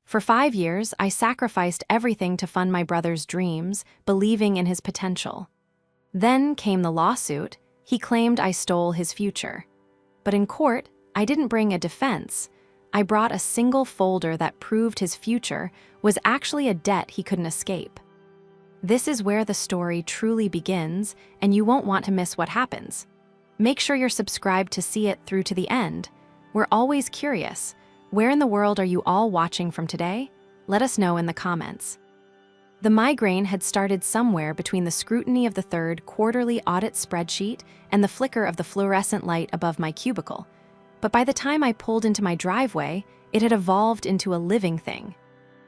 For 5 years, I sacrificed everything to fund my brother's dreams, believing in his potential. Then came the lawsuit. He claimed I stole his future. But in court, I didn't bring a defense. I brought a single folder that proved his future was actually a debt he couldn't escape. This is where the story truly begins, and you won't want to miss what happens. Make sure you're subscribed to see it through to the end. We're always curious. Where in the world are you all watching from today? Let us know in the comments. The migraine had started somewhere between the scrutiny of the third quarterly audit spreadsheet and the flicker of the fluorescent light above my cubicle. But by the time I pulled into my driveway, it had evolved into a living thing.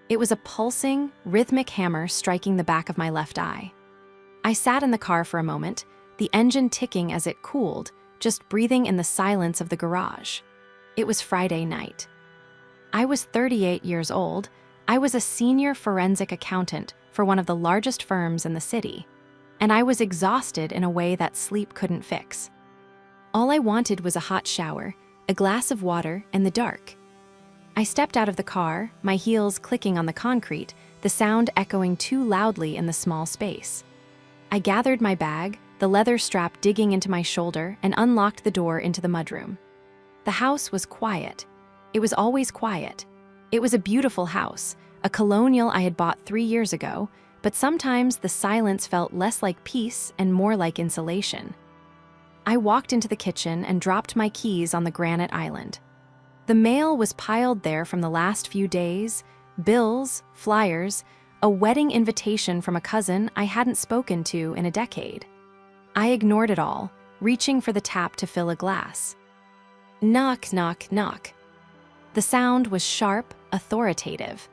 It was a pulsing, rhythmic hammer striking the back of my left eye. I sat in the car for a moment, the engine ticking as it cooled, just breathing in the silence of the garage. It was Friday night. I was 38 years old. I was a senior forensic accountant for one of the largest firms in the city, and I was exhausted in a way that sleep couldn't fix. All I wanted was a hot shower, a glass of water, and the dark. I stepped out of the car, my heels clicking on the concrete, the sound echoing too loudly in the small space. I gathered my bag, the leather strap digging into my shoulder, and unlocked the door into the mudroom. The house was quiet. It was always quiet. It was a beautiful house, a colonial I had bought 3 years ago, but sometimes the silence felt less like peace and more like insulation. I walked into the kitchen and dropped my keys on the granite island. The mail was piled there from the last few days, bills, flyers, a wedding invitation from a cousin I hadn't spoken to in a decade. I ignored it all, reaching for the tap to fill a glass. Knock, knock, knock. The sound was sharp, authoritative.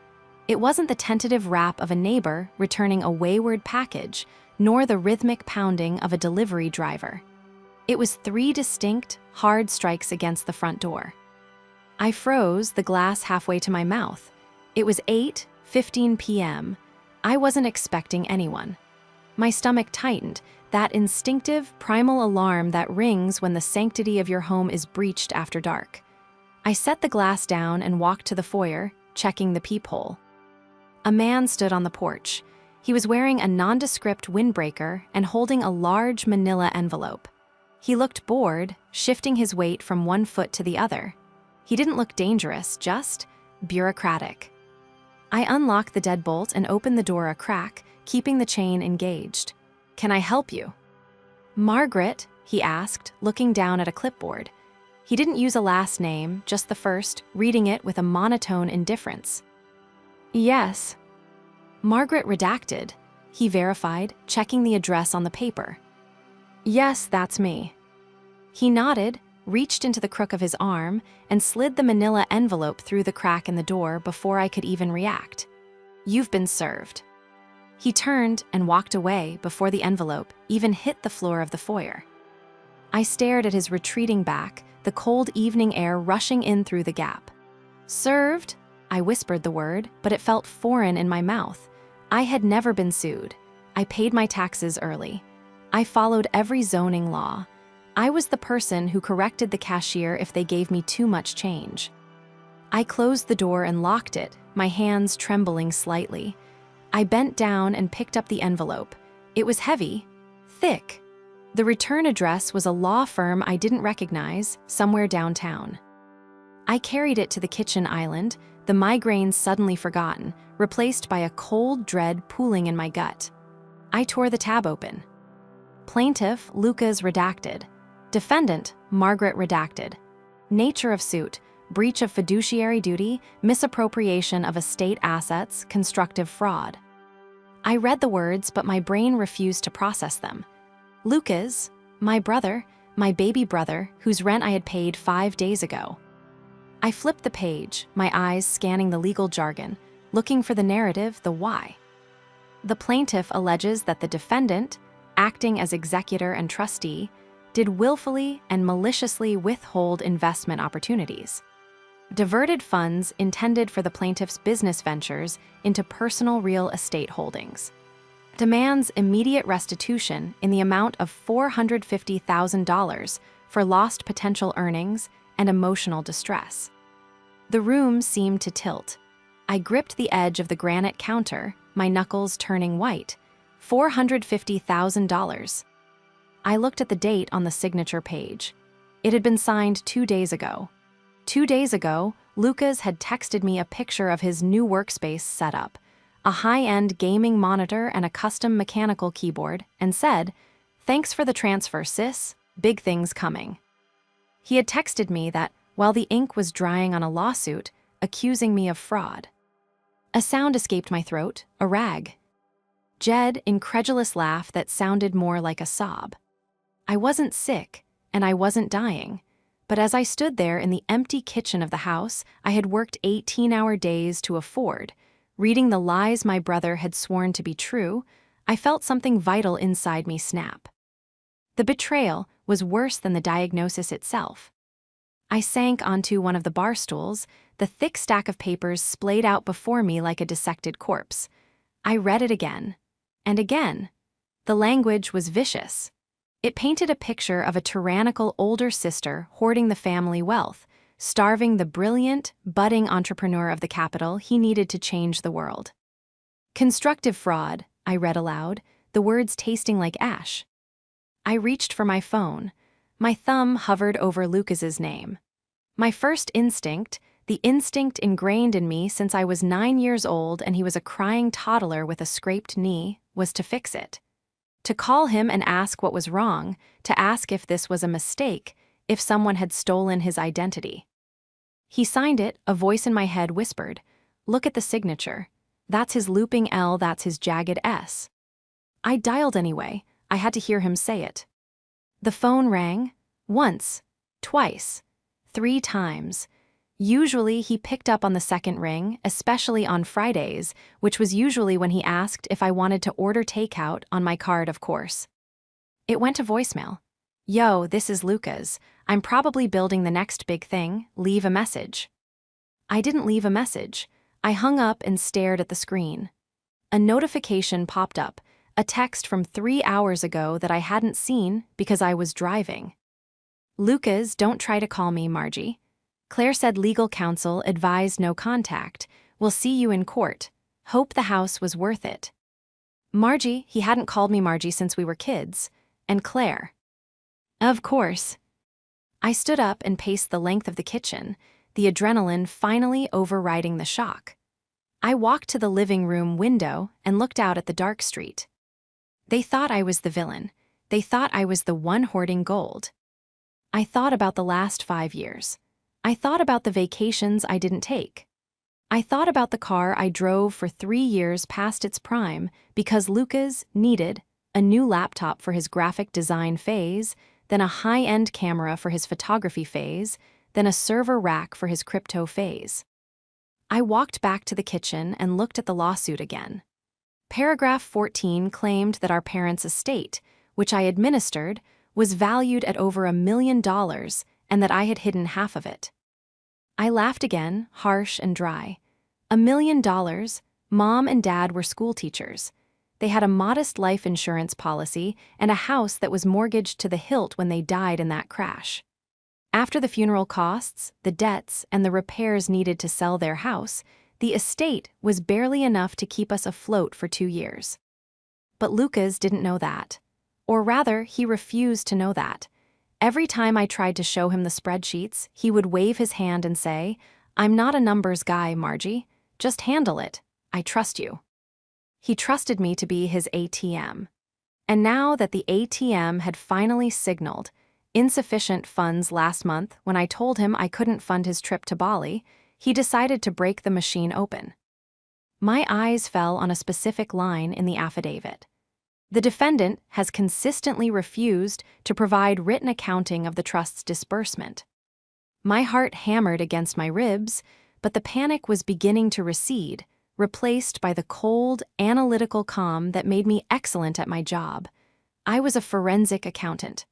It wasn't the tentative rap of a neighbor returning a wayward package, nor the rhythmic pounding of a delivery driver. It was 3 distinct, hard strikes against the front door. I froze, the glass halfway to my mouth. It was 8:15 p.m. I wasn't expecting anyone. My stomach tightened, that instinctive, primal alarm that rings when the sanctity of your home is breached after dark. I set the glass down and walked to the foyer, checking the peephole. A man stood on the porch. He was wearing a nondescript windbreaker and holding a large manila envelope. He looked bored, shifting his weight from one foot to the other. He didn't look dangerous, just bureaucratic. I unlocked the deadbolt and opened the door a crack, keeping the chain engaged. "Can I help you?" "Margaret," he asked, looking down at a clipboard. He didn't use a last name, just the first, reading it with a monotone indifference. "Yes." "Margaret redacted," he verified, checking the address on the paper. "Yes, that's me." He nodded, reached into the crook of his arm, and slid the manila envelope through the crack in the door before I could even react. "You've been served." He turned and walked away before the envelope even hit the floor of the foyer. I stared at his retreating back, the cold evening air rushing in through the gap. "Served?" I whispered the word, but it felt foreign in my mouth. I had never been sued. I paid my taxes early. I followed every zoning law. I was the person who corrected the cashier if they gave me too much change. I closed the door and locked it, my hands trembling slightly. I bent down and picked up the envelope. It was heavy, thick. The return address was a law firm I didn't recognize, somewhere downtown. I carried it to the kitchen island, the migraine suddenly forgotten, replaced by a cold dread pooling in my gut. I tore the tab open. Plaintiff, Lucas redacted. Defendant, Margaret redacted. Nature of suit, breach of fiduciary duty, misappropriation of estate assets, constructive fraud. I read the words, but my brain refused to process them. Lucas, my brother, my baby brother, whose rent I had paid 5 days ago. I flipped the page, my eyes scanning the legal jargon, looking for the narrative, the why. The plaintiff alleges that the defendant, acting as executor and trustee, did willfully and maliciously withhold investment opportunities. Diverted funds intended for the plaintiff's business ventures into personal real estate holdings. Demands immediate restitution in the amount of $450,000 for lost potential earnings and emotional distress. The room seemed to tilt. I gripped the edge of the granite counter, my knuckles turning white. $450,000. I looked at the date on the signature page. It had been signed 2 days ago. 2 days ago, Lucas had texted me a picture of his new workspace setup, a high-end gaming monitor and a custom mechanical keyboard, and said, "Thanks for the transfer, sis. Big things coming." He had texted me that while the ink was drying on a lawsuit, accusing me of fraud. A sound escaped my throat, a rag. Jed, incredulous laugh that sounded more like a sob. I wasn't sick, and I wasn't dying. But as I stood there in the empty kitchen of the house I had worked 18-hour days to afford, reading the lies my brother had sworn to be true, I felt something vital inside me snap. The betrayal was worse than the diagnosis itself. I sank onto one of the bar stools, the thick stack of papers splayed out before me like a dissected corpse. I read it again, and again. The language was vicious. It painted a picture of a tyrannical older sister hoarding the family wealth, starving the brilliant, budding entrepreneur of the capital he needed to change the world. Constructive fraud, I read aloud, the words tasting like ash. I reached for my phone. My thumb hovered over Lucas's name. My first instinct, the instinct ingrained in me since I was 9 years old and he was a crying toddler with a scraped knee, was to fix it. To call him and ask what was wrong, to ask if this was a mistake, if someone had stolen his identity. He signed it, a voice in my head whispered, "Look at the signature. That's his looping L, that's his jagged S." I dialed anyway. I had to hear him say it. The phone rang. Once, twice, 3 times. Usually he picked up on the second ring, especially on Fridays, which was usually when he asked if I wanted to order takeout on my card, of course. It went to voicemail. "Yo, this is Lucas. I'm probably building the next big thing. Leave a message." I didn't leave a message. I hung up and stared at the screen. A notification popped up, a text from 3 hours ago that I hadn't seen because I was driving. "Lucas, don't try to call me, Margie. Claire said legal counsel advised no contact. We'll see you in court. Hope the house was worth it." Margie, he hadn't called me Margie since we were kids. And Claire. Of course. I stood up and paced the length of the kitchen, the adrenaline finally overriding the shock. I walked to the living room window and looked out at the dark street. They thought I was the villain. They thought I was the one hoarding gold. I thought about the last 5 years. I thought about the vacations I didn't take. I thought about the car I drove for 3 years past its prime because Lucas needed a new laptop for his graphic design phase, then a high-end camera for his photography phase, then a server rack for his crypto phase. I walked back to the kitchen and looked at the lawsuit again. Paragraph 14 claimed that our parents' estate, which I administered, was valued at over $1 million and that I had hidden half of it. I laughed again, harsh and dry. $1 million? Mom and Dad were school teachers. They had a modest life insurance policy and a house that was mortgaged to the hilt when they died in that crash. After the funeral costs, the debts, and the repairs needed to sell their house, the estate was barely enough to keep us afloat for 2 years. But Lucas didn't know that. Or rather, he refused to know that. Every time I tried to show him the spreadsheets, he would wave his hand and say, "I'm not a numbers guy, Margie. Just handle it. I trust you." He trusted me to be his ATM. And now that the ATM had finally signaled insufficient funds last month when I told him I couldn't fund his trip to Bali, he decided to break the machine open. My eyes fell on a specific line in the affidavit. The defendant has consistently refused to provide written accounting of the trust's disbursement. My heart hammered against my ribs, but the panic was beginning to recede, replaced by the cold, analytical calm that made me excellent at my job. I was a forensic accountant.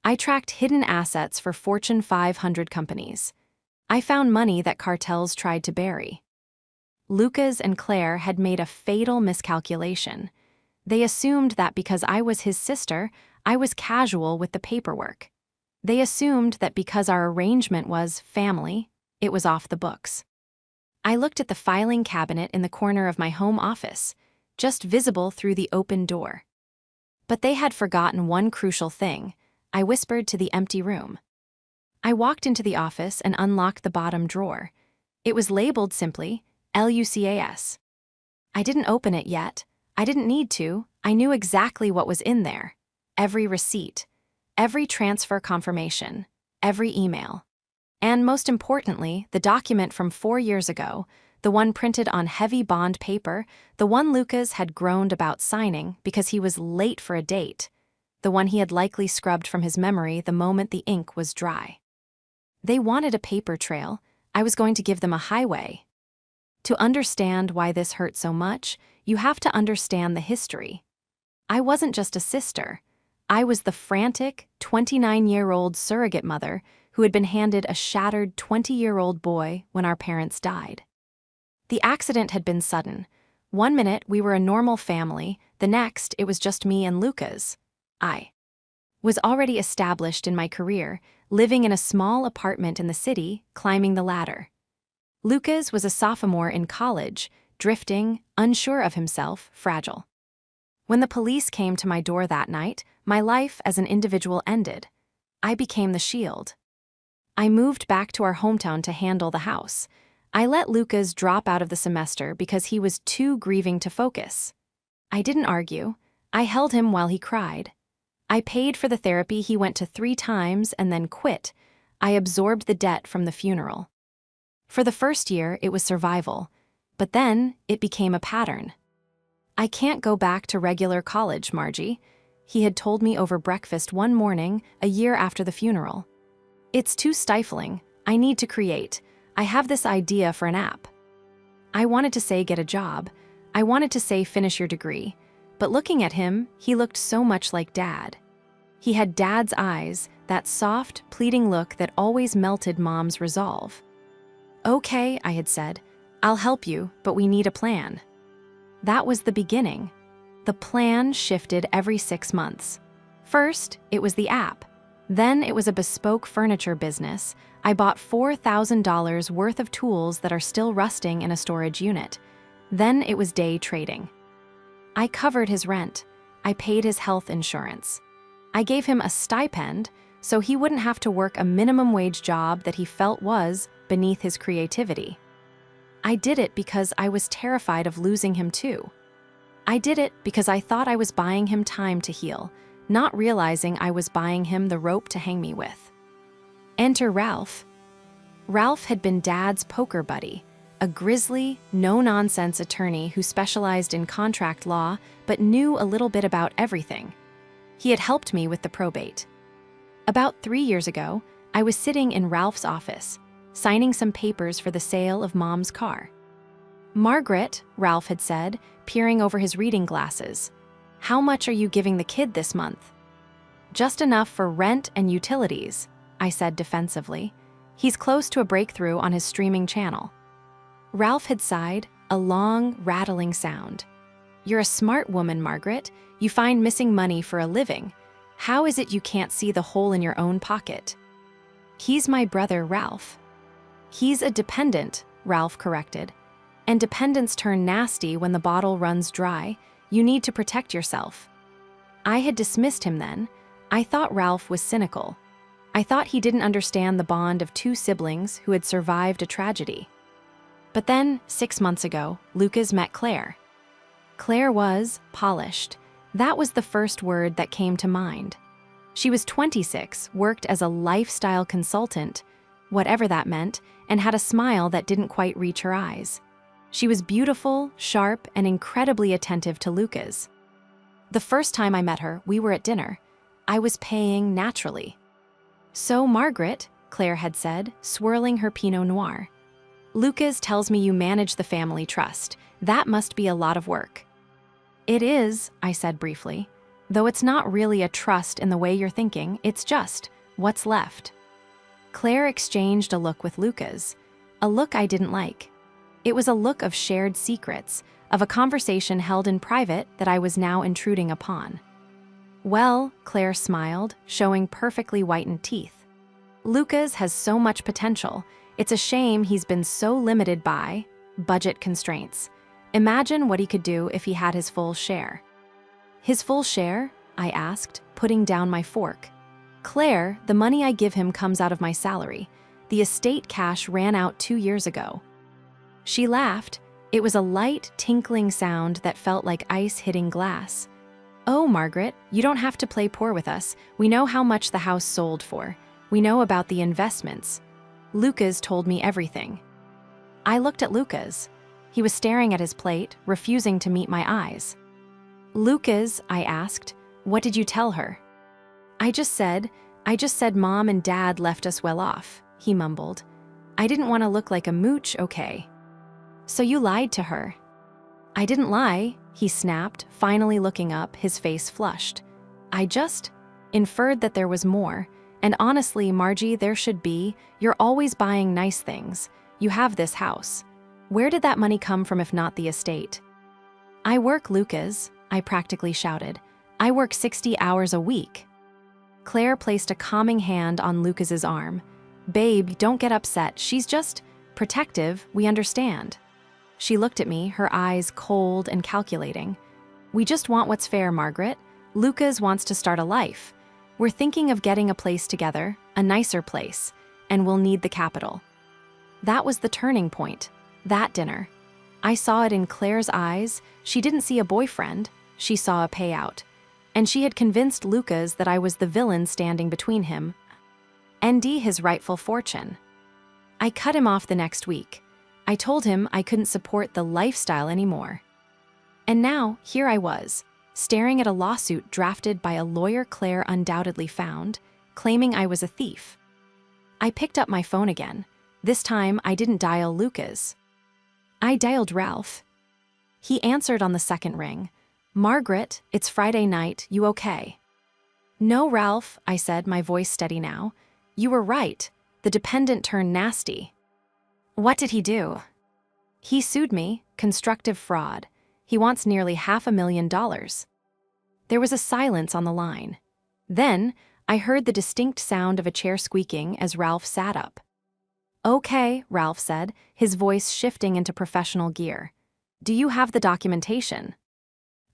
I tracked hidden assets for Fortune 500 companies. I found money that cartels tried to bury. Lucas and Claire had made a fatal miscalculation. They assumed that because I was his sister, I was casual with the paperwork. They assumed that because our arrangement was family, it was off the books. I looked at the filing cabinet in the corner of my home office, just visible through the open door. But they had forgotten one crucial thing, I whispered to the empty room. I walked into the office and unlocked the bottom drawer. It was labeled simply, LUCAS. I didn't open it yet. I didn't need to. I knew exactly what was in there. Every receipt, every transfer confirmation, every email. And most importantly, the document from 4 years ago, the one printed on heavy bond paper, the one Lucas had groaned about signing because he was late for a date, the one he had likely scrubbed from his memory the moment the ink was dry. They wanted a paper trail. I was going to give them a highway. To understand why this hurt so much, you have to understand the history. I wasn't just a sister. I was the frantic, 29-year-old surrogate mother who had been handed a shattered 20-year-old boy when our parents died. The accident had been sudden. 1 minute we were a normal family, the next it was just me and Lucas. I was already established in my career, living in a small apartment in the city, climbing the ladder. Lucas was a sophomore in college, drifting, unsure of himself, fragile. When the police came to my door that night, my life as an individual ended. I became the shield. I moved back to our hometown to handle the house. I let Lucas drop out of the semester because he was too grieving to focus. I didn't argue. I held him while he cried. I paid for the therapy he went to 3 times and then quit. I absorbed the debt from the funeral. For the first year, it was survival, but then it became a pattern. I can't go back to regular college, Margie, he had told me over breakfast one morning, a year after the funeral. It's too stifling. I need to create. I have this idea for an app. I wanted to say get a job. I wanted to say finish your degree. But looking at him, he looked so much like Dad. He had Dad's eyes, that soft, pleading look that always melted Mom's resolve. Okay, I had said, I'll help you, but we need a plan. That was the beginning. The plan shifted every 6 months. First, it was the app. Then it was a bespoke furniture business. I bought $4,000 worth of tools that are still rusting in a storage unit. Then it was day trading. I covered his rent. I paid his health insurance. I gave him a stipend so he wouldn't have to work a minimum wage job that he felt was beneath his creativity. I did it because I was terrified of losing him too. I did it because I thought I was buying him time to heal, not realizing I was buying him the rope to hang me with. Enter Ralph. Ralph had been Dad's poker buddy, a grisly, no-nonsense attorney who specialized in contract law but knew a little bit about everything. He had helped me with the probate. About 3 years ago, I was sitting in Ralph's office, signing some papers for the sale of Mom's car. Margaret, Ralph had said, peering over his reading glasses, how much are you giving the kid this month? Just enough for rent and utilities, I said defensively. He's close to a breakthrough on his streaming channel. Ralph had sighed, a long, rattling sound. You're a smart woman, Margaret. You find missing money for a living. How is it you can't see the hole in your own pocket? He's my brother, Ralph. He's a dependent, Ralph corrected. And dependents turn nasty when the bottle runs dry. You need to protect yourself. I had dismissed him then. I thought Ralph was cynical. I thought he didn't understand the bond of 2 siblings who had survived a tragedy. But then, 6 months ago, Lucas met Claire. Claire was polished. That was the first word that came to mind. She was 26, worked as a lifestyle consultant, whatever that meant, and had a smile that didn't quite reach her eyes. She was beautiful, sharp, and incredibly attentive to Lucas. The first time I met her, we were at dinner. I was paying naturally. So, Margaret, Claire had said, swirling her Pinot Noir. Lucas tells me you manage the family trust. That must be a lot of work. It is, I said briefly. Though it's not really a trust in the way you're thinking, it's just what's left. Claire exchanged a look with Lucas, a look I didn't like. It was a look of shared secrets, of a conversation held in private that I was now intruding upon. Well, Claire smiled, showing perfectly whitened teeth. Lucas has so much potential. It's a shame he's been so limited by budget constraints. Imagine what he could do if he had his full share. His full share? I asked, putting down my fork. Claire, the money I give him comes out of my salary. The estate cash ran out 2 years ago. She laughed. It was a light, tinkling sound that felt like ice hitting glass. Oh, Margaret, you don't have to play poor with us. We know how much the house sold for. We know about the investments. Lucas told me everything. I looked at Lucas. He was staring at his plate, refusing to meet my eyes. Lucas, I asked, what did you tell her? I just said Mom and Dad left us well off, he mumbled. I didn't want to look like a mooch, okay? So you lied to her. I didn't lie, he snapped, finally looking up, his face flushed. I just inferred that there was more. And honestly, Margie, there should be. You're always buying nice things. You have this house. Where did that money come from if not the estate? I work, Lucas, I practically shouted. I work 60 hours a week. Claire placed a calming hand on Lucas's arm. Babe, don't get upset. She's just protective, we understand. She looked at me, her eyes cold and calculating. We just want what's fair, Margaret. Lucas wants to start a life. We're thinking of getting a place together, a nicer place, and we'll need the capital. That was the turning point, that dinner. I saw it in Claire's eyes. She didn't see a boyfriend, she saw a payout. And she had convinced Lucas that I was the villain standing between him and his rightful fortune. I cut him off the next week. I told him I couldn't support the lifestyle anymore. And now, here I was, staring at a lawsuit drafted by a lawyer Claire undoubtedly found, claiming I was a thief. I picked up my phone again. This time, I didn't dial Lucas. I dialed Ralph. He answered on the second ring. Margaret, it's Friday night, you okay? No, Ralph, I said, my voice steady now. You were right. The dependent turned nasty. What did he do? He sued me, constructive fraud. He wants nearly $500,000. There was a silence on the line. Then, I heard the distinct sound of a chair squeaking as Ralph sat up. Okay, Ralph said, his voice shifting into professional gear. Do you have the documentation?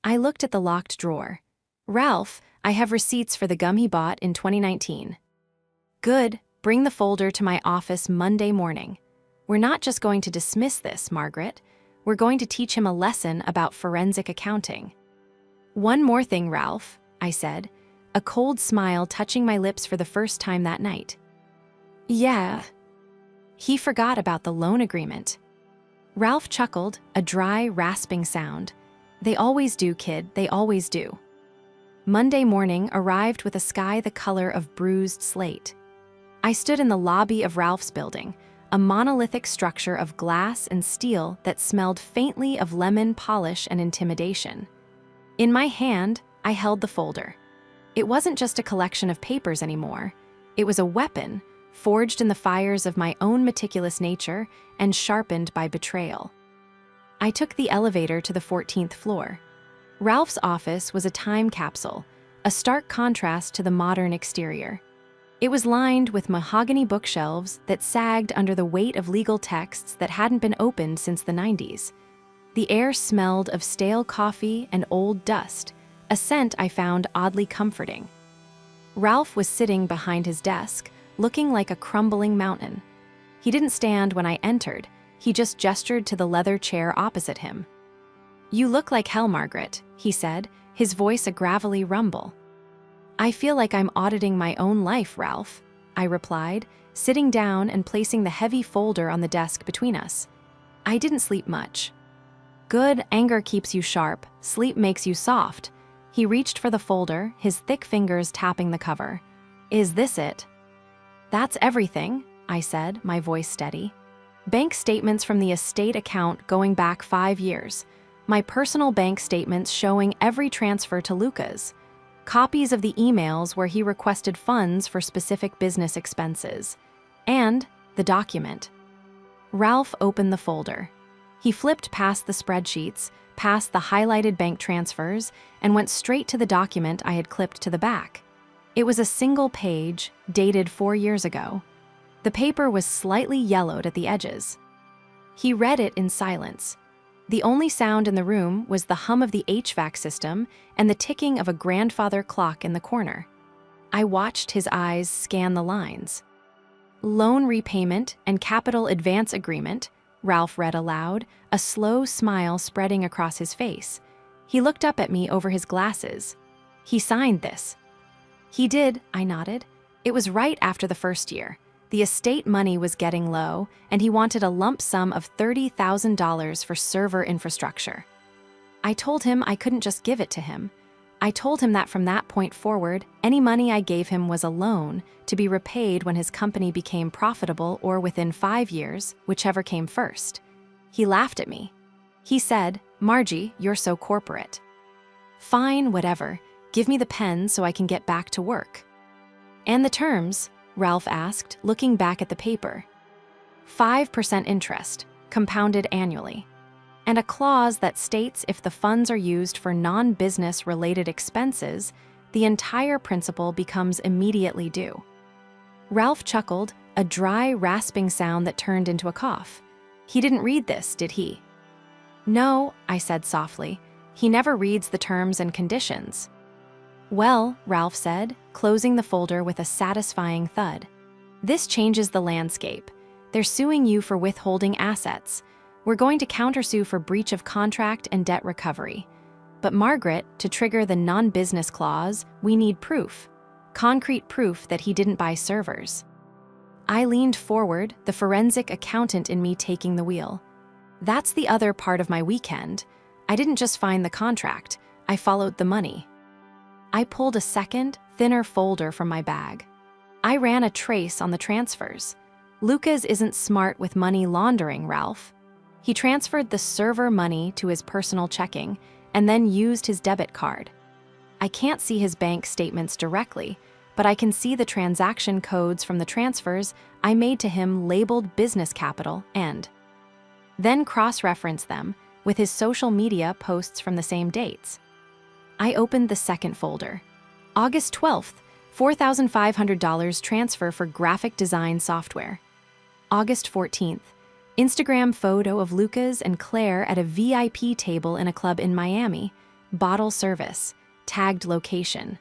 I looked at the locked drawer. Ralph, I have receipts for the gum he bought in 2019. Good, bring the folder to my office Monday morning. We're not just going to dismiss this, Margaret. We're going to teach him a lesson about forensic accounting. One more thing, Ralph, I said, a cold smile touching my lips for the first time that night. Yeah. He forgot about the loan agreement. Ralph chuckled, a dry, rasping sound. They always do, kid, they always do. Monday morning arrived with a sky the color of bruised slate. I stood in the lobby of Ralph's building, a monolithic structure of glass and steel that smelled faintly of lemon polish and intimidation. In my hand, I held the folder. It wasn't just a collection of papers anymore. It was a weapon, forged in the fires of my own meticulous nature and sharpened by betrayal. I took the elevator to the 14th floor. Ralph's office was a time capsule, a stark contrast to the modern exterior. It was lined with mahogany bookshelves that sagged under the weight of legal texts that hadn't been opened since the 90s. The air smelled of stale coffee and old dust, a scent I found oddly comforting. Ralph was sitting behind his desk, looking like a crumbling mountain. He didn't stand when I entered. He just gestured to the leather chair opposite him. You look like hell, Margaret, he said, his voice a gravelly rumble. I feel like I'm auditing my own life, Ralph, I replied, sitting down and placing the heavy folder on the desk between us. I didn't sleep much. Good, anger keeps you sharp, sleep makes you soft. He reached for the folder, his thick fingers tapping the cover. Is this it? That's everything, I said, my voice steady. Bank statements from the estate account going back 5 years. My personal bank statements showing every transfer to Lucas. Copies of the emails where he requested funds for specific business expenses. And the document. Ralph opened the folder. He flipped past the spreadsheets, past the highlighted bank transfers, and went straight to the document I had clipped to the back. It was a single page, dated 4 years ago. The paper was slightly yellowed at the edges. He read it in silence. The only sound in the room was the hum of the HVAC system and the ticking of a grandfather clock in the corner. I watched his eyes scan the lines. Loan repayment and capital advance agreement, Ralph read aloud, a slow smile spreading across his face. He looked up at me over his glasses. He signed this. He did, I nodded. It was right after the first year. The estate money was getting low, and he wanted a lump sum of $30,000 for server infrastructure. I told him I couldn't just give it to him. I told him that from that point forward, any money I gave him was a loan to be repaid when his company became profitable or within 5 years, whichever came first. He laughed at me. He said, "Margie, you're so corporate." "Fine, whatever. Give me the pen so I can get back to work." "And the terms?" Ralph asked, looking back at the paper. 5% interest, compounded annually. And a clause that states if the funds are used for non-business related expenses, the entire principal becomes immediately due. Ralph chuckled, a dry, rasping sound that turned into a cough. He didn't read this, did he? "No," I said softly. "He never reads the terms and conditions." "Well," Ralph said, closing the folder with a satisfying thud. "This changes the landscape. They're suing you for withholding assets. We're going to countersue for breach of contract and debt recovery. But Margaret, to trigger the non-business clause, we need proof. Concrete proof that he didn't buy servers." I leaned forward, the forensic accountant in me taking the wheel. "That's the other part of my weekend. I didn't just find the contract, I followed the money." I pulled a second, thinner folder from my bag. I ran a trace on the transfers. Lucas isn't smart with money laundering, Ralph. He transferred the server money to his personal checking and then used his debit card. I can't see his bank statements directly, but I can see the transaction codes from the transfers I made to him labeled business capital and then cross-reference them with his social media posts from the same dates. I opened the second folder. August 12th, $4,500 transfer for graphic design software. August 14th, Instagram photo of Lucas and Claire at a VIP table in a club in Miami. Bottle service. Tagged location.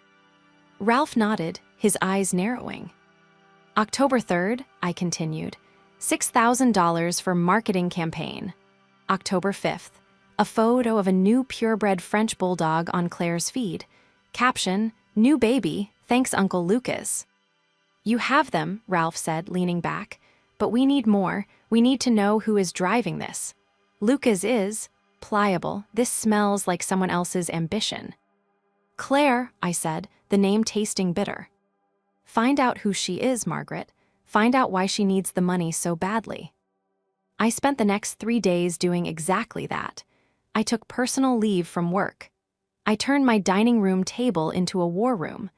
Ralph nodded, his eyes narrowing. October 3rd, I continued. $6,000 for marketing campaign. October 5th, a photo of a new purebred French bulldog on Claire's feed. Caption, "New baby, thanks Uncle Lucas." "You have them," Ralph said, leaning back. "But we need more. We need to know who is driving this. Lucas is pliable. This smells like someone else's ambition." "Claire," I said, the name tasting bitter. "Find out who she is, Margaret. Find out why she needs the money so badly." I spent the next 3 days doing exactly that. I took personal leave from work. I turned my dining room table into a war room.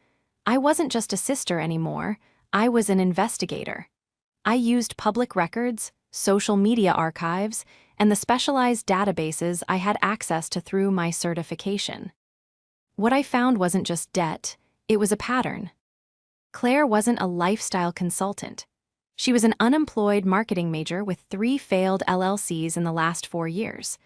I wasn't just a sister anymore. I was an investigator. I used public records, social media archives, and the specialized databases I had access to through my certification. What I found wasn't just debt, it was a pattern. Claire wasn't a lifestyle consultant. She was an unemployed marketing major with 3 failed LLCs in the last 4 years.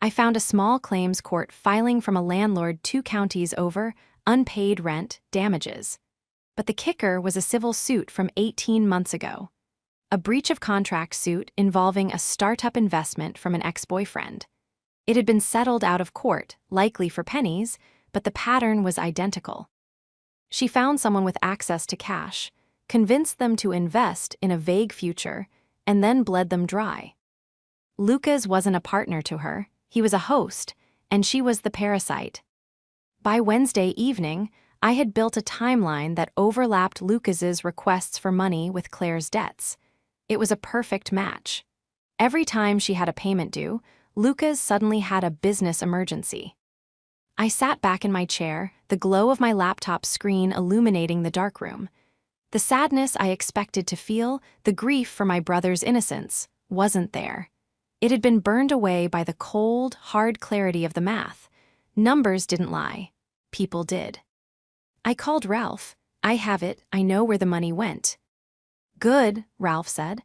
I found a small claims court filing from a landlord 2 counties over, unpaid rent, damages. But the kicker was a civil suit from 18 months ago. A breach of contract suit involving a startup investment from an ex-boyfriend. It had been settled out of court, likely for pennies, but the pattern was identical. She found someone with access to cash, convinced them to invest in a vague future, and then bled them dry. Lucas wasn't a partner to her, he was a host, and she was the parasite. By Wednesday evening, I had built a timeline that overlapped Lucas's requests for money with Claire's debts. It was a perfect match. Every time she had a payment due, Lucas suddenly had a business emergency. I sat back in my chair, the glow of my laptop screen illuminating the darkroom. The sadness I expected to feel, the grief for my brother's innocence, wasn't there. It had been burned away by the cold, hard clarity of the math. Numbers didn't lie. People did. I called Ralph. "I have it. I know where the money went." "Good," Ralph said,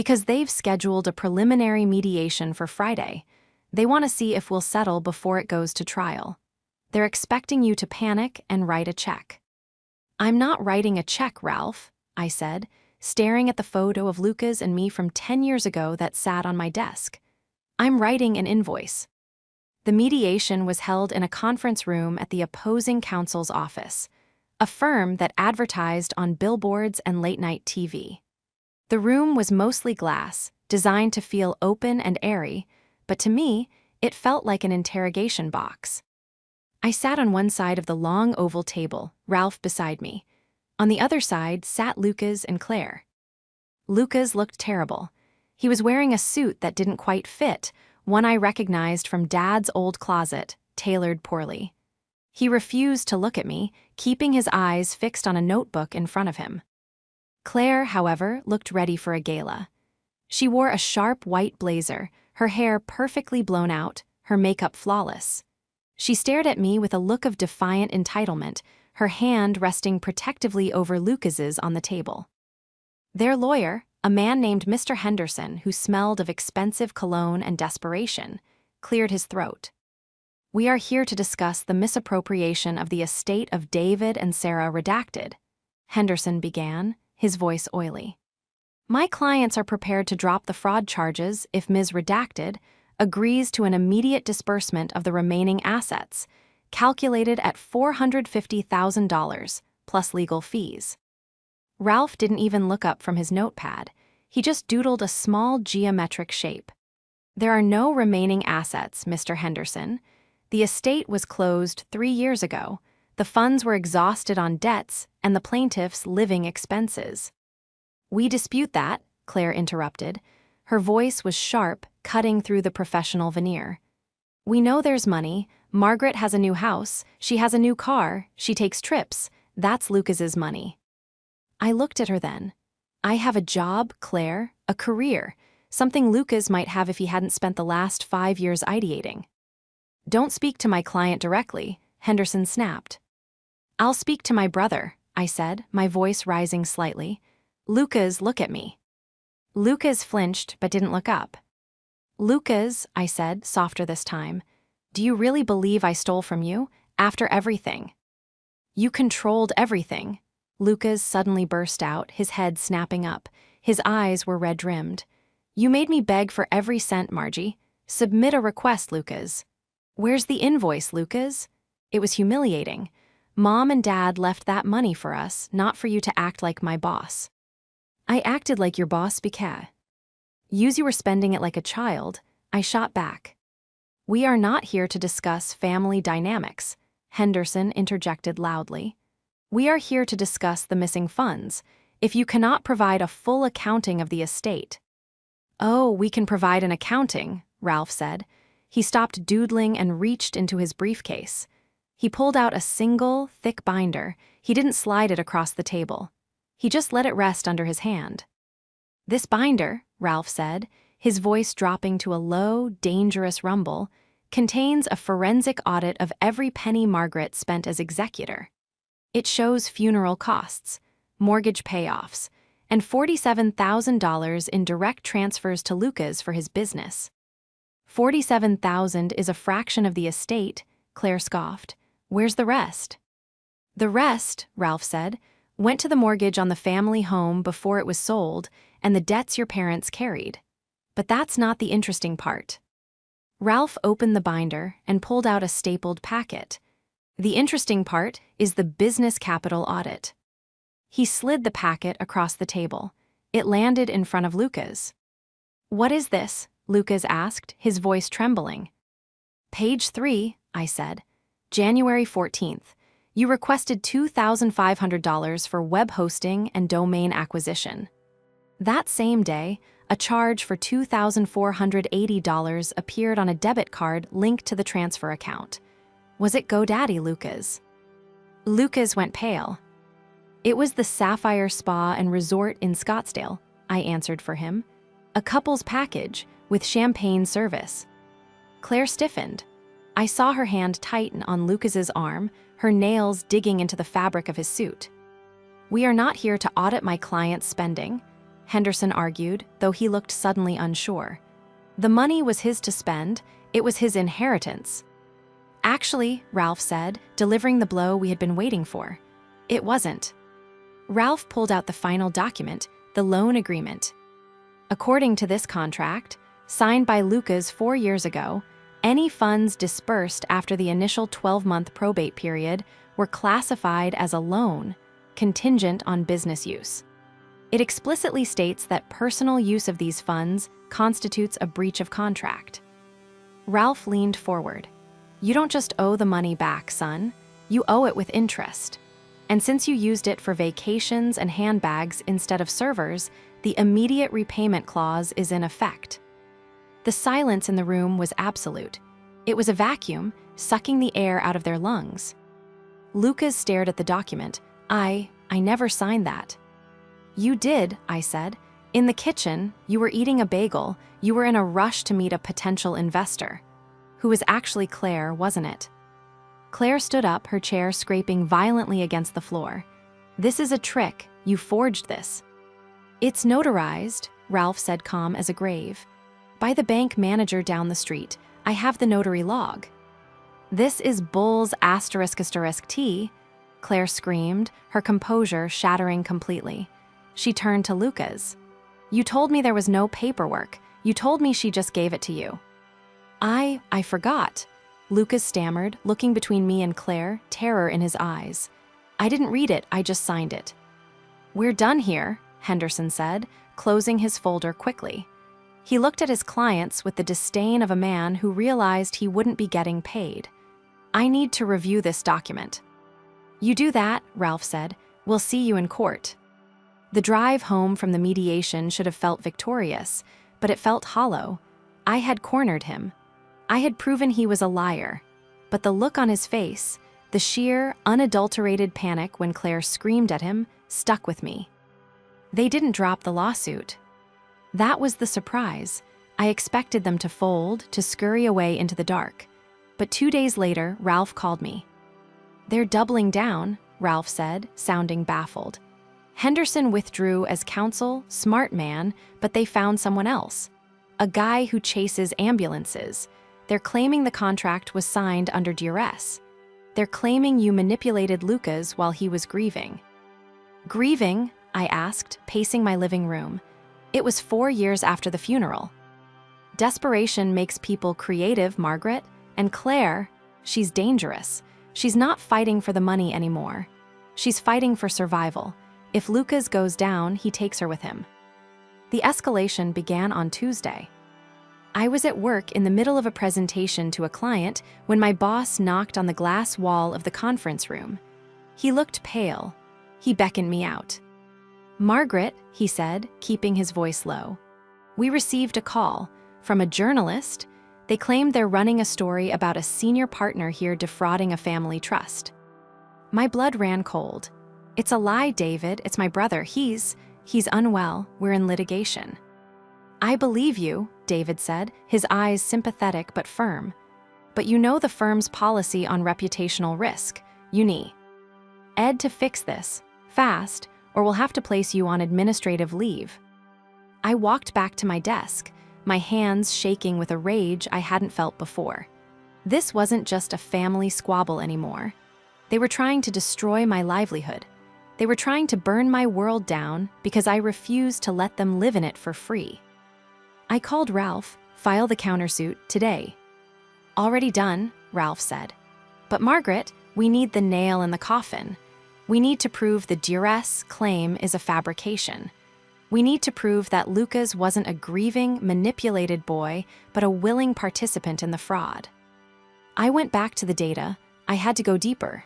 Because they've scheduled a preliminary mediation for Friday. They want to see if we'll settle before it goes to trial. They're expecting you to panic and write a check. I'm not writing a check, Ralph, I said, staring at the photo of Lucas and me from 10 years ago that sat on my desk. I'm writing an invoice. The mediation was held in a conference room at the opposing counsel's office, a firm that advertised on billboards and late-night TV. The room was mostly glass, designed to feel open and airy, but to me, it felt like an interrogation box. I sat on one side of the long oval table, Ralph beside me. On the other side sat Lucas and Claire. Lucas looked terrible. He was wearing a suit that didn't quite fit, one I recognized from Dad's old closet, tailored poorly. He refused to look at me, keeping his eyes fixed on a notebook in front of him. Claire, however, looked ready for a gala. She wore a sharp white blazer, her hair perfectly blown out, her makeup flawless. She stared at me with a look of defiant entitlement, her hand resting protectively over Lucas's on the table. Their lawyer, a man named Mr. Henderson who smelled of expensive cologne and desperation, cleared his throat. We are here to discuss the misappropriation of the estate of David and Sarah Redacted, Henderson began, his voice oily. My clients are prepared to drop the fraud charges if Ms. Redacted agrees to an immediate disbursement of the remaining assets, calculated at $450,000 plus legal fees. Ralph didn't even look up from his notepad. He just doodled a small geometric shape. There are no remaining assets, Mr. Henderson. The estate was closed 3 years ago. The funds were exhausted on debts and the plaintiff's living expenses. We dispute that, Claire interrupted. Her voice was sharp, cutting through the professional veneer. We know there's money. Margaret has a new house. She has a new car. She takes trips. That's Lucas's money. I looked at her then. I have a job, Claire, a career, something Lucas might have if he hadn't spent the last 5 years ideating. Don't speak to my client directly, Henderson snapped. I'll speak to my brother, I said, my voice rising slightly. Lucas, look at me. Lucas flinched but didn't look up. Lucas, I said, softer this time, do you really believe I stole from you, after everything? You controlled everything. Lucas suddenly burst out, his head snapping up. His eyes were red-rimmed. You made me beg for every cent, Margie. Submit a request, Lucas. Where's the invoice, Lucas? It was humiliating. Mom and Dad left that money for us, not for you to act like my boss. I acted like your boss, because you were spending it like a child, I shot back. We are not here to discuss family dynamics, Henderson interjected loudly. We are here to discuss the missing funds, if you cannot provide a full accounting of the estate. Oh, we can provide an accounting, Ralph said. He stopped doodling and reached into his briefcase. He pulled out a single, thick binder. He didn't slide it across the table. He just let it rest under his hand. This binder, Ralph said, his voice dropping to a low, dangerous rumble, contains a forensic audit of every penny Margaret spent as executor. It shows funeral costs, mortgage payoffs, and $47,000 in direct transfers to Lucas for his business. $47,000 is a fraction of the estate, Claire scoffed. Where's the rest? The rest, Ralph said, went to the mortgage on the family home before it was sold and the debts your parents carried. But that's not the interesting part. Ralph opened the binder and pulled out a stapled packet. The interesting part is the business capital audit. He slid the packet across the table. It landed in front of Lucas. What is this? Lucas asked, his voice trembling. Page 3, I said. January 14th. You requested $2,500 for web hosting and domain acquisition. That same day, a charge for $2,480 appeared on a debit card linked to the transfer account. Was it GoDaddy, Lucas? Lucas went pale. It was the Sapphire Spa and Resort in Scottsdale, I answered for him. A couple's package with champagne service. Claire stiffened. I saw her hand tighten on Lucas's arm, her nails digging into the fabric of his suit. We are not here to audit my client's spending, Henderson argued, though he looked suddenly unsure. The money was his to spend, it was his inheritance. Actually, Ralph said, delivering the blow we had been waiting for. It wasn't. Ralph pulled out the final document, the loan agreement. According to this contract, signed by Lucas 4 years ago, any funds dispersed after the initial 12-month probate period were classified as a loan, contingent on business use. It explicitly states that personal use of these funds constitutes a breach of contract. Ralph leaned forward. You don't just owe the money back, son. You owe it with interest. And since you used it for vacations and handbags instead of servers, the immediate repayment clause is in effect. The silence in the room was absolute. It was a vacuum, sucking the air out of their lungs. Lucas stared at the document. I never signed that. You did, I said. In the kitchen, you were eating a bagel. You were in a rush to meet a potential investor. Who was actually Claire, wasn't it? Claire stood up, her chair scraping violently against the floor. This is a trick. You forged this. It's notarized, Ralph said, calm as a grave. By the bank manager down the street. I have the notary log. This is Bull's **T, Claire screamed, her composure shattering completely. She turned to Lucas. You told me there was no paperwork. You told me she just gave it to you. I forgot. Lucas stammered, looking between me and Claire, terror in his eyes. I didn't read it, I just signed it. We're done here, Henderson said, closing his folder quickly. He looked at his clients with the disdain of a man who realized he wouldn't be getting paid. I need to review this document. You do that, Ralph said. We'll see you in court. The drive home from the mediation should have felt victorious, but it felt hollow. I had cornered him. I had proven he was a liar. But the look on his face, the sheer, unadulterated panic when Claire screamed at him, stuck with me. They didn't drop the lawsuit. That was the surprise. I expected them to fold, to scurry away into the dark. But 2 days later, Ralph called me. They're doubling down, Ralph said, sounding baffled. Henderson withdrew as counsel, smart man, but they found someone else. A guy who chases ambulances. They're claiming the contract was signed under duress. They're claiming you manipulated Lucas while he was grieving. Grieving? I asked, pacing my living room. It was 4 years after the funeral. Desperation makes people creative, Margaret. And Claire, she's dangerous. She's not fighting for the money anymore. She's fighting for survival. If Lucas goes down, he takes her with him. The escalation began on Tuesday. I was at work in the middle of a presentation to a client when my boss knocked on the glass wall of the conference room. He looked pale. He beckoned me out. Margaret, he said, keeping his voice low. We received a call from a journalist. They claimed they're running a story about a senior partner here defrauding a family trust. My blood ran cold. It's a lie, David. It's my brother. He's unwell. We're in litigation. I believe you, David said, his eyes sympathetic but firm. But you know the firm's policy on reputational risk. You need Ed to fix this, fast, or we'll have to place you on administrative leave. I walked back to my desk, my hands shaking with a rage I hadn't felt before. This wasn't just a family squabble anymore. They were trying to destroy my livelihood. They were trying to burn my world down because I refused to let them live in it for free. I called Ralph, file the countersuit today. Already done, Ralph said. But Margaret, we need the nail in the coffin. We need to prove the duress claim is a fabrication. We need to prove that Lucas wasn't a grieving, manipulated boy, but a willing participant in the fraud. I went back to the data. I had to go deeper.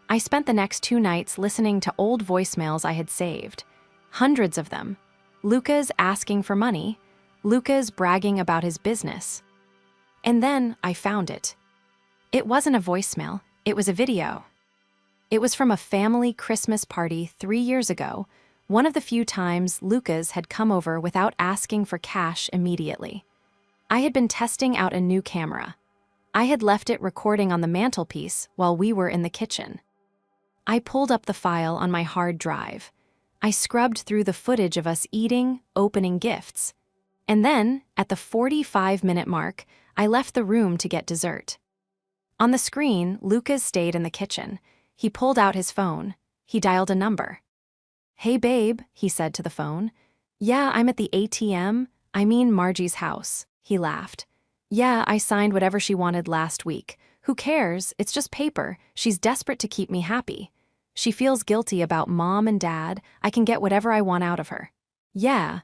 I spent the next 2 nights listening to old voicemails I had saved. Hundreds of them. Lucas asking for money. Lucas bragging about his business. And then I found it. It wasn't a voicemail. It was a video. It was from a family Christmas party 3 years ago, one of the few times Lucas had come over without asking for cash immediately. I had been testing out a new camera. I had left it recording on the mantelpiece while we were in the kitchen. I pulled up the file on my hard drive. I scrubbed through the footage of us eating, opening gifts. And then, at the 45-minute mark, I left the room to get dessert. On the screen, Lucas stayed in the kitchen. He pulled out his phone. He dialed a number. "Hey babe," he said to the phone. "Yeah, I'm at the ATM. I mean Margie's house." He laughed. "Yeah, I signed whatever she wanted last week. Who cares? It's just paper. She's desperate to keep me happy. She feels guilty about mom and dad. I can get whatever I want out of her." Yeah,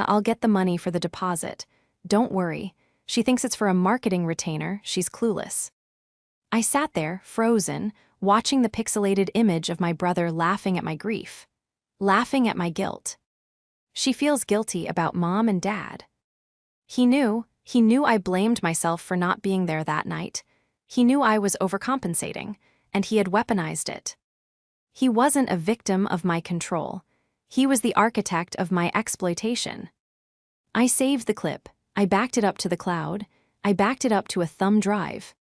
I'll get the money for the deposit. Don't worry. She thinks it's for a marketing retainer. She's clueless." I sat there, frozen, watching the pixelated image of my brother laughing at my grief. Laughing at my guilt. She feels guilty about mom and dad. He knew I blamed myself for not being there that night. He knew I was overcompensating, and he had weaponized it. He wasn't a victim of my control. He was the architect of my exploitation. I saved the clip. I backed it up to the cloud. I backed it up to a thumb drive.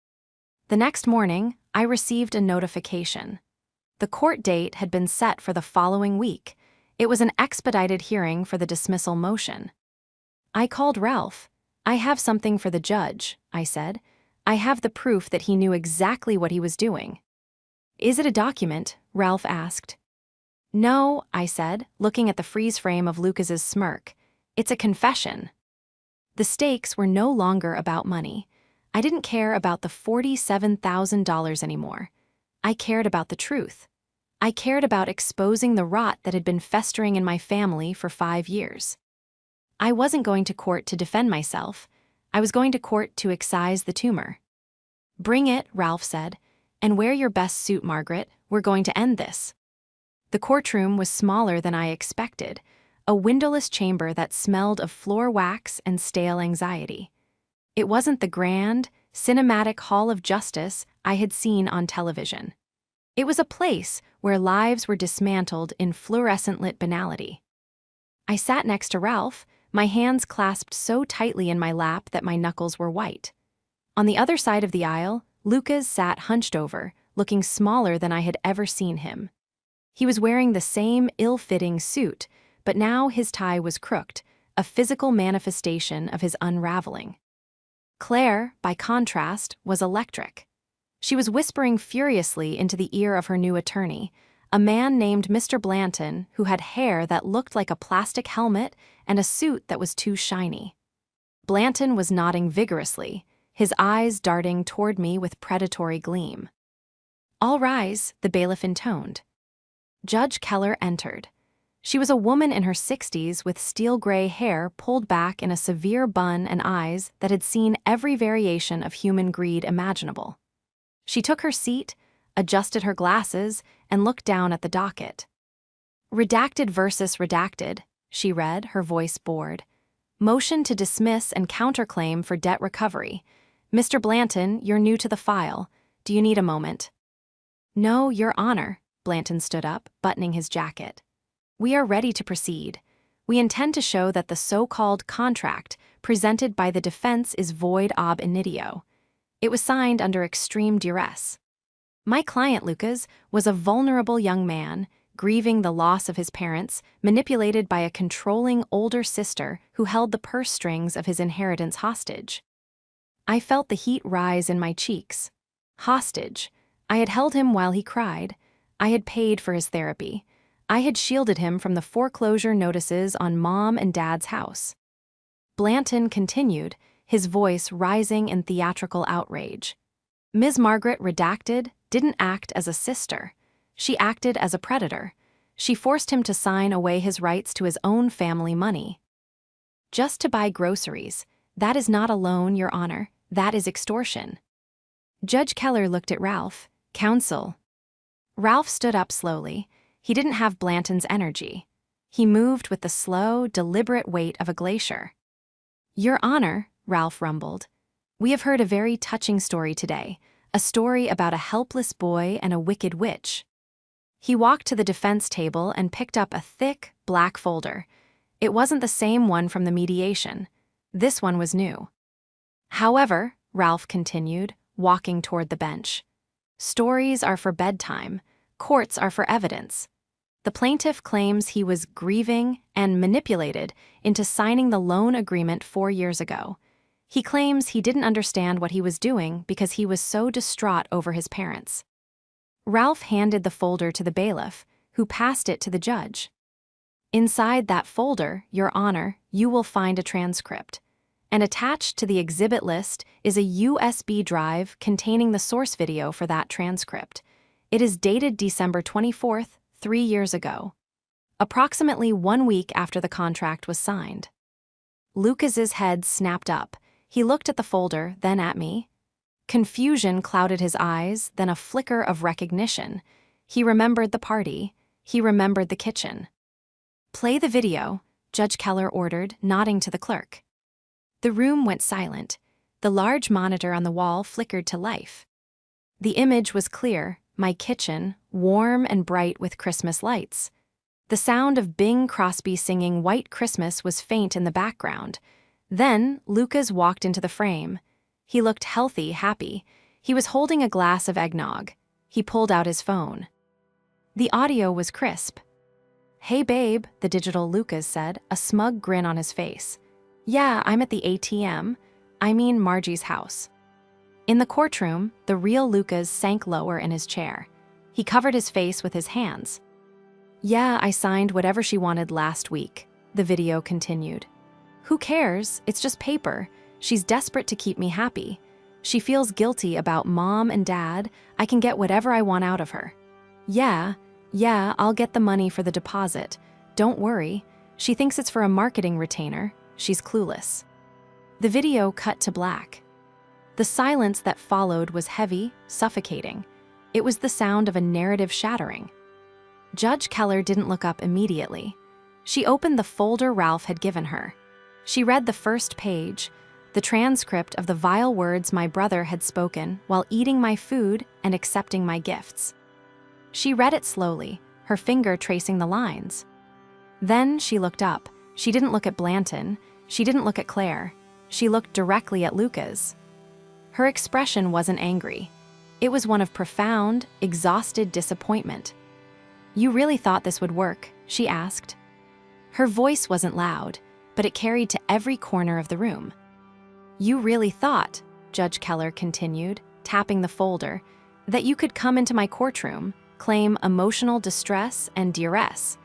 The next morning, I received a notification. The court date had been set for the following week. It was an expedited hearing for the dismissal motion. I called Ralph. "I have something for the judge," I said. "I have the proof that he knew exactly what he was doing." "Is it a document?" Ralph asked. "No," I said, looking at the freeze frame of Lucas's smirk. "It's a confession." The stakes were no longer about money. I didn't care about the $47,000 anymore. I cared about the truth. I cared about exposing the rot that had been festering in my family for 5 years. I wasn't going to court to defend myself. I was going to court to excise the tumor. "Bring it," Ralph said. "And wear your best suit, Margaret. We're going to end this." The courtroom was smaller than I expected, a windowless chamber that smelled of floor wax and stale anxiety. It wasn't the grand, cinematic Hall of Justice I had seen on television. It was a place where lives were dismantled in fluorescent-lit banality. I sat next to Ralph, my hands clasped so tightly in my lap that my knuckles were white. On the other side of the aisle, Lucas sat hunched over, looking smaller than I had ever seen him. He was wearing the same ill-fitting suit, but now his tie was crooked, a physical manifestation of his unraveling. Claire, by contrast, was electric. She was whispering furiously into the ear of her new attorney, a man named Mr. Blanton who had hair that looked like a plastic helmet and a suit that was too shiny. Blanton was nodding vigorously, his eyes darting toward me with predatory gleam. "All rise," the bailiff intoned. Judge Keller entered. She was a woman in her 60s with steel-gray hair pulled back in a severe bun and eyes that had seen every variation of human greed imaginable. She took her seat, adjusted her glasses, and looked down at the docket. "Redacted versus redacted," she read, her voice bored. "Motion to dismiss and counterclaim for debt recovery. Mr. Blanton, you're new to the file. Do you need a moment?" "No, Your Honor." Blanton stood up, buttoning his jacket. "We are ready to proceed. We intend to show that the so-called contract presented by the defense is void ab initio. It was signed under extreme duress. My client, Lucas, was a vulnerable young man, grieving the loss of his parents, manipulated by a controlling older sister who held the purse strings of his inheritance hostage. I felt the heat rise in my cheeks. Hostage. I had held him while he cried. I had paid for his therapy. I had shielded him from the foreclosure notices on Mom and Dad's house." Blanton continued, his voice rising in theatrical outrage. "Ms. Margaret Redacted didn't act as a sister. She acted as a predator. She forced him to sign away his rights to his own family money. Just to buy groceries. That is not a loan, Your Honor. That is extortion." Judge Keller looked at Ralph. "Counsel." Ralph stood up slowly. He didn't have Blanton's energy. He moved with the slow, deliberate weight of a glacier. "Your Honor," Ralph rumbled, "we have heard a very touching story today, a story about a helpless boy and a wicked witch." He walked to the defense table and picked up a thick, black folder. It wasn't the same one from the mediation. This one was new. "However," Ralph continued, walking toward the bench, "stories are for bedtime. Courts are for evidence. The plaintiff claims he was grieving and manipulated into signing the loan agreement 4 years ago. He claims he didn't understand what he was doing because he was so distraught over his parents. Ralph handed the folder to the bailiff, who passed it to the judge. Inside that folder, Your Honor, you will find a transcript. And attached to the exhibit list is a USB drive containing the source video for that transcript. It is dated December 24th, 3 years ago, approximately 1 week after the contract was signed. Lucas's head snapped up. He looked at the folder, then at me. Confusion clouded his eyes, then a flicker of recognition. He remembered the party. He remembered the kitchen. "Play the video," Judge Keller ordered, nodding to the clerk. The room went silent. The large monitor on the wall flickered to life. The image was clear, my kitchen, warm and bright with Christmas lights. The sound of Bing Crosby singing White Christmas was faint in the background. Then, Lucas walked into the frame. He looked healthy, happy. He was holding a glass of eggnog. He pulled out his phone. The audio was crisp. "Hey babe," the digital Lucas said, a smug grin on his face. "Yeah, I'm at the ATM. I mean Margie's house." In the courtroom, the real Lucas sank lower in his chair. He covered his face with his hands. "Yeah, I signed whatever she wanted last week," the video continued. "Who cares? It's just paper. She's desperate to keep me happy. She feels guilty about mom and dad. I can get whatever I want out of her. Yeah, I'll get the money for the deposit. Don't worry. She thinks it's for a marketing retainer. She's clueless." The video cut to black. The silence that followed was heavy, suffocating. It was the sound of a narrative shattering. Judge Keller didn't look up immediately. She opened the folder Ralph had given her. She read the first page, the transcript of the vile words my brother had spoken while eating my food and accepting my gifts. She read it slowly, her finger tracing the lines. Then she looked up. She didn't look at Blanton. She didn't look at Claire. She looked directly at Lucas. Her expression wasn't angry. It was one of profound, exhausted disappointment. "You really thought this would work?" she asked. Her voice wasn't loud, but it carried to every corner of the room. "You really thought," Judge Keller continued, tapping the folder, "that you could come into my courtroom, claim emotional distress and duress,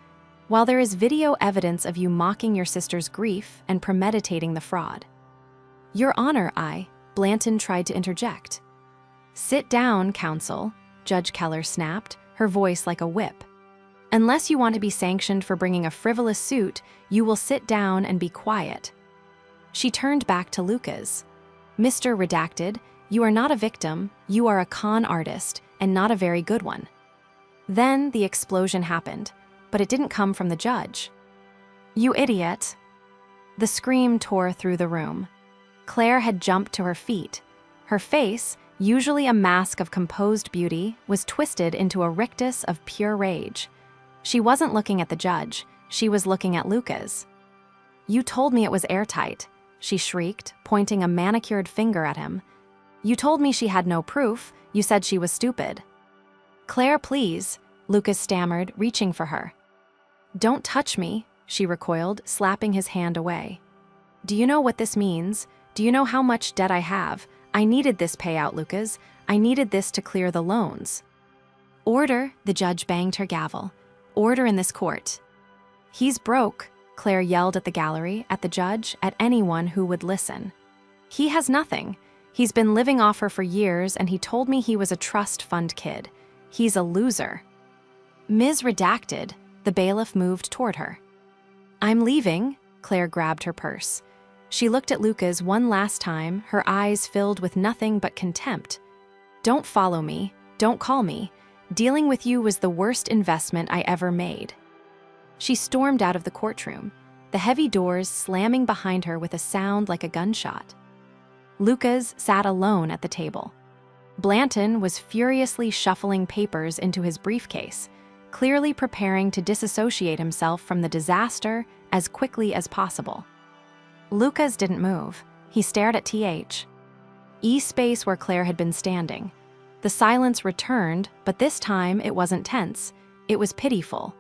while there is video evidence of you mocking your sister's grief and premeditating the fraud." "Your Honor, Blanton tried to interject. "Sit down, counsel," Judge Keller snapped, her voice like a whip. "Unless you want to be sanctioned for bringing a frivolous suit, you will sit down and be quiet." She turned back to Lucas. "Mr. Redacted, you are not a victim, you are a con artist, and not a very good one." Then the explosion happened, but it didn't come from the judge. "You idiot!" The scream tore through the room. Claire had jumped to her feet. Her face, usually a mask of composed beauty, was twisted into a rictus of pure rage. She wasn't looking at the judge, she was looking at Lucas. "You told me it was airtight," she shrieked, pointing a manicured finger at him. "You told me she had no proof, you said she was stupid." "Claire, please," Lucas stammered, reaching for her. "Don't touch me," she recoiled, slapping his hand away. "Do you know what this means? Do you know how much debt I have? I needed this payout, Lucas. I needed this to clear the loans." "Order," the judge banged her gavel. "Order in this court." "He's broke," Claire yelled at the gallery, at the judge, at anyone who would listen. "He has nothing. He's been living off her for years, and he told me he was a trust fund kid. He's a loser." "Ms. Redacted," the bailiff moved toward her. "I'm leaving," Claire grabbed her purse. She looked at Lucas one last time, her eyes filled with nothing but contempt. "Don't follow me. Don't call me. Dealing with you was the worst investment I ever made." She stormed out of the courtroom, the heavy doors slamming behind her with a sound like a gunshot. Lucas sat alone at the table. Blanton was furiously shuffling papers into his briefcase, clearly preparing to disassociate himself from the disaster as quickly as possible. Lucas didn't move. He stared at space where Claire had been standing. The silence returned, but this time it wasn't tense. It was pitiful.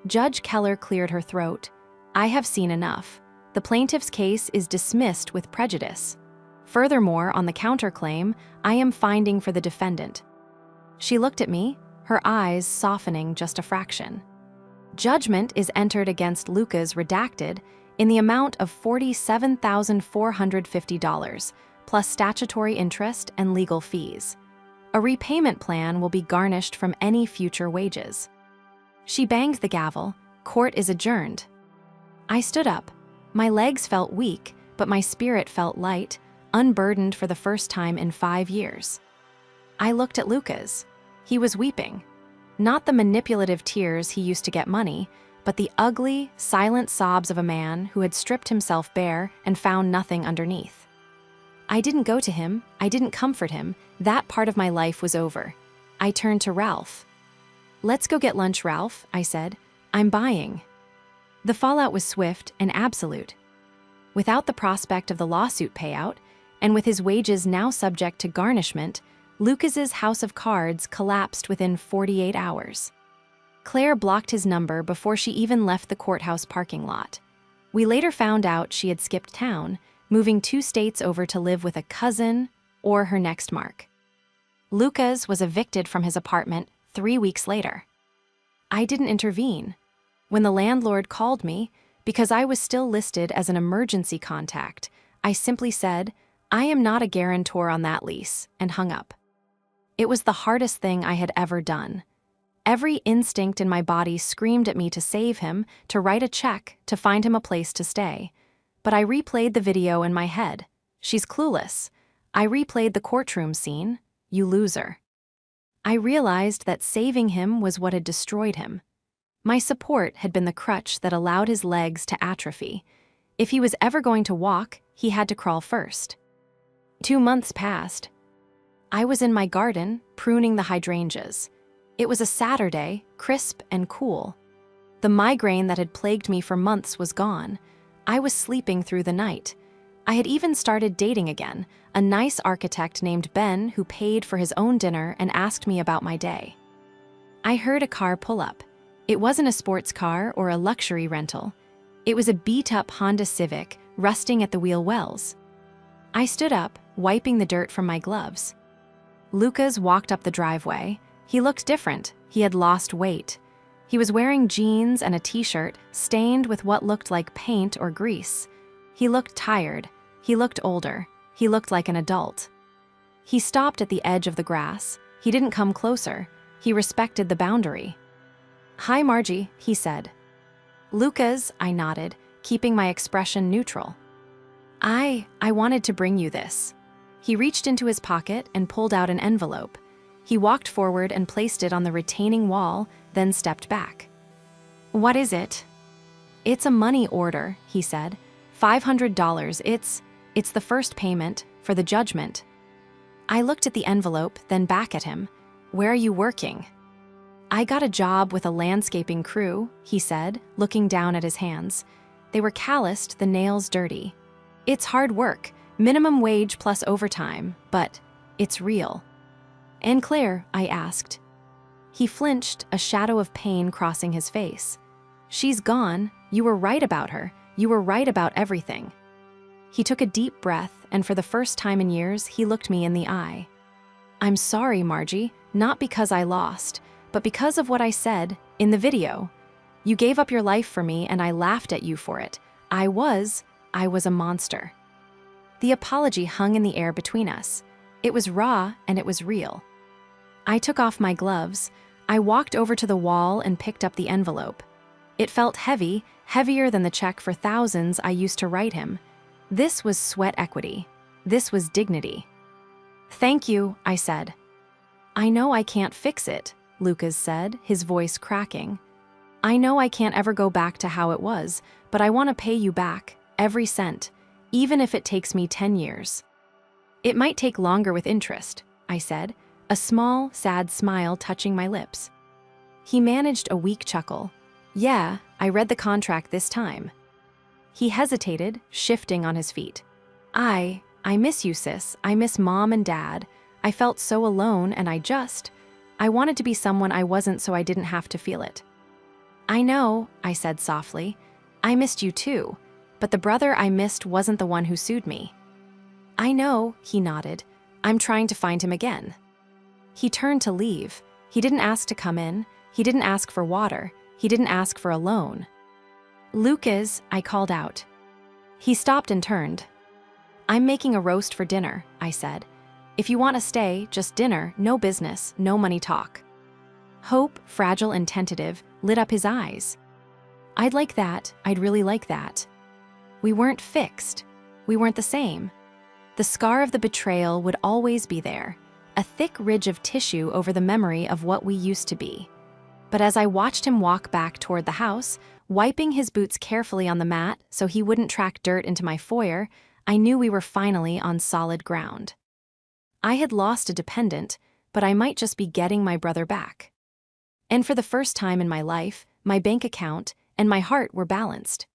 Judge Keller cleared her throat. I have seen enough. The plaintiff's case is dismissed with prejudice. Furthermore, on the counterclaim, I am finding for the defendant. She looked at me, her eyes softening just a fraction. Judgment is entered against Lucas redacted in the amount of $47,450, plus statutory interest and legal fees. A repayment plan will be garnished from any future wages. She banged the gavel. Court is adjourned. I stood up. My legs felt weak, but my spirit felt light, unburdened for the first time in 5 years. I looked at Lucas. He was weeping. Not the manipulative tears he used to get money, but the ugly, silent sobs of a man who had stripped himself bare and found nothing underneath. I didn't go to him. I didn't comfort him. That part of my life was over. I turned to Ralph. "Let's go get lunch, Ralph," I said. "I'm buying." The fallout was swift and absolute. Without the prospect of the lawsuit payout, and with his wages now subject to garnishment, Lucas's house of cards collapsed within 48 hours. Claire blocked his number before she even left the courthouse parking lot. We later found out she had skipped town, moving 2 states over to live with a cousin or her next mark. Lucas was evicted from his apartment 3 weeks later. I didn't intervene. When the landlord called me, because I was still listed as an emergency contact, I simply said, "I am not a guarantor on that lease," and hung up. It was the hardest thing I had ever done. Every instinct in my body screamed at me to save him, to write a check, to find him a place to stay. But I replayed the video in my head. She's clueless. I replayed the courtroom scene. You loser. I realized that saving him was what had destroyed him. My support had been the crutch that allowed his legs to atrophy. If he was ever going to walk, he had to crawl first. 2 months passed. I was in my garden, pruning the hydrangeas. It was a Saturday, crisp and cool. The migraine that had plagued me for months was gone. I was sleeping through the night. I had even started dating again, a nice architect named Ben who paid for his own dinner and asked me about my day. I heard a car pull up. It wasn't a sports car or a luxury rental. It was a beat-up Honda Civic, rusting at the wheel wells. I stood up, wiping the dirt from my gloves. Lucas walked up the driveway. He looked different. He had lost weight. He was wearing jeans and a t-shirt stained with what looked like paint or grease. He looked tired. He looked older. He looked like an adult. He stopped at the edge of the grass. He didn't come closer. He respected the boundary. "Hi, Margie," he said. "Lucas," I nodded, keeping my expression neutral. I wanted to bring you this." He reached into his pocket and pulled out an envelope. He walked forward and placed it on the retaining wall, then stepped back. "What is it?" "It's a money order," he said. $500. It's the first payment for the judgment." I looked at the envelope, then back at him. "Where are you working?" "I got a job with a landscaping crew," he said, looking down at his hands. They were calloused, the nails dirty. "It's hard work, minimum wage plus overtime, but it's real." "And Claire?" I asked. He flinched, a shadow of pain crossing his face. "She's gone. You were right about her. You were right about everything." He took a deep breath, and for the first time in years, he looked me in the eye. "I'm sorry, Margie, not because I lost, but because of what I said in the video. You gave up your life for me, and I laughed at you for it. I was a monster." The apology hung in the air between us. It was raw, and it was real. I took off my gloves. I walked over to the wall and picked up the envelope. It felt heavy, heavier than the check for thousands I used to write him. This was sweat equity. This was dignity. "Thank you," I said. "I know I can't fix it," Lucas said, his voice cracking. "I know I can't ever go back to how it was, but I want to pay you back, every cent, even if it takes me 10 years. "It might take longer with interest," I said, a small, sad smile touching my lips. He managed a weak chuckle. "Yeah, I read the contract this time." He hesitated, shifting on his feet. I miss you, sis. I miss Mom and Dad. I felt so alone, and I wanted to be someone I wasn't so I didn't have to feel it." I know, I said softly. I missed you too, but the brother I missed wasn't the one who sued me. I know, he nodded. I'm trying to find him again. He turned to leave. He didn't ask to come in. He didn't ask for water. He didn't ask for a loan. Lucas, I called out. He stopped and turned. I'm making a roast for dinner, I said. If you want to stay, just dinner, no business, no money talk. Hope, fragile and tentative, lit up his eyes. I'd like that, I'd really like that. We weren't fixed. We weren't the same. The scar of the betrayal would always be there, a thick ridge of tissue over the memory of what we used to be. But as I watched him walk back toward the house, wiping his boots carefully on the mat so he wouldn't track dirt into my foyer, I knew we were finally on solid ground. I had lost a dependent, but I might just be getting my brother back. And for the first time in my life, my bank account and my heart were balanced.